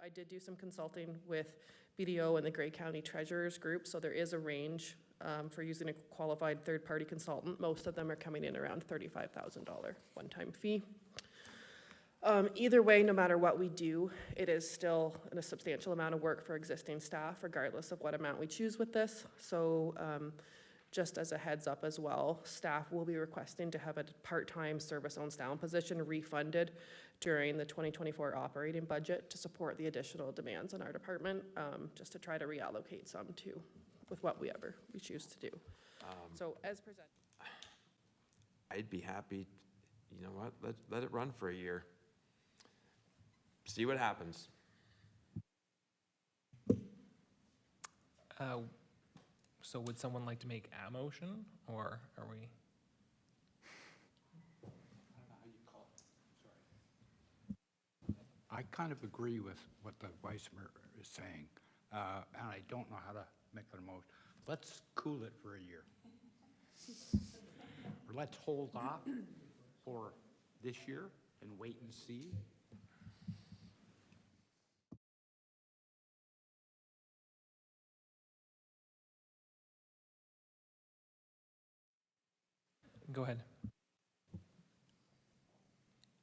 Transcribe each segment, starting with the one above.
I did do some consulting with BDO and the Grey County Treasurers Group, so there is a range for using a qualified third-party consultant. Most of them are coming in around $35,000 one-time fee. Either way, no matter what we do, it is still a substantial amount of work for existing staff, regardless of what amount we choose with this. So just as a heads up as well, staff will be requesting to have a part-time service-owned sound position refunded during the 2024 operating budget to support the additional demands on our department, just to try to reallocate some too, with what we choose to do. So as presented. I'd be happy, you know what, let it run for a year. See what happens. So would someone like to make a motion, or are we? I don't know how you call it. Sorry. I kind of agree with what the vice mayor is saying, and I don't know how to make an motion. Let's cool it for a year. Or let's hold off for this year and wait and see. Go ahead.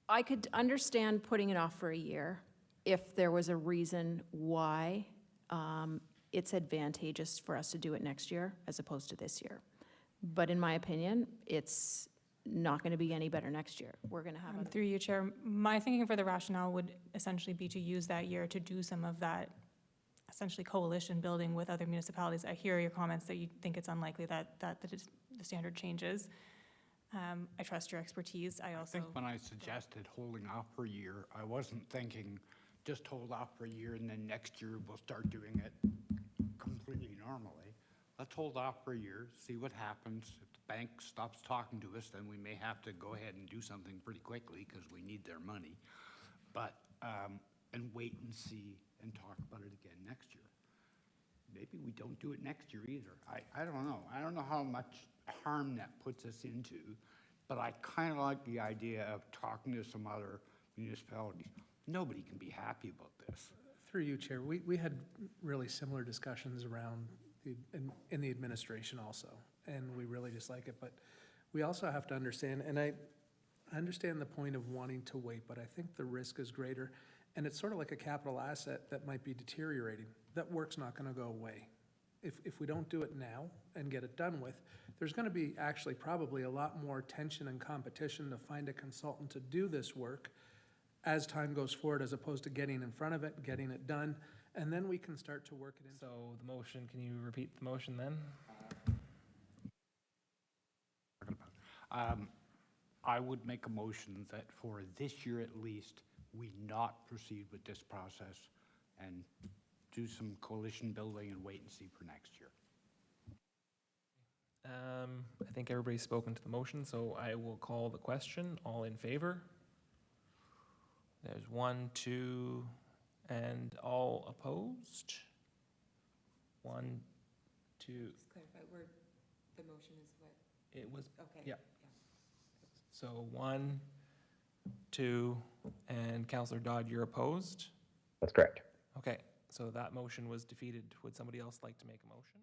I could understand putting it off for a year if there was a reason why it's advantageous for us to do it next year as opposed to this year. But in my opinion, it's not going to be any better next year. We're going to have Through you, Chair, my thinking for the rationale would essentially be to use that year to do some of that essentially coalition building with other municipalities. I hear your comments that you think it's unlikely that the standard changes. I trust your expertise. I think when I suggested holding off for a year, I wasn't thinking just hold off for a year and then next year we'll start doing it completely normally. Let's hold off for a year, see what happens. If the bank stops talking to us, then we may have to go ahead and do something pretty quickly because we need their money. But, and wait and see and talk about it again next year. Maybe we don't do it next year either. I don't know. I don't know how much harm that puts us into, but I kind of like the idea of talking to some other municipalities. Nobody can be happy about this. Through you, Chair, we had really similar discussions around in the administration also, and we really dislike it, but we also have to understand, and I understand the point of wanting to wait, but I think the risk is greater, and it's sort of like a capital asset that might be deteriorating. That work's not going to go away. If we don't do it now and get it done with, there's going to be actually probably a lot more tension and competition to find a consultant to do this work as time goes forward, as opposed to getting in front of it, getting it done, and then we can start to work it in. So the motion, can you repeat the motion then? I would make a motion that for this year at least, we not proceed with this process and do some coalition building and wait and see for next year. I think everybody's spoken to the motion, so I will call the question. All in favor? There's 1, 2, and all opposed? 1, 2. Just clarify, the motion is what? It was, Okay. yeah. So 1, 2, and Councillor Dodd, you're opposed? That's correct. Okay, so that motion was defeated. Would somebody else like to make a motion?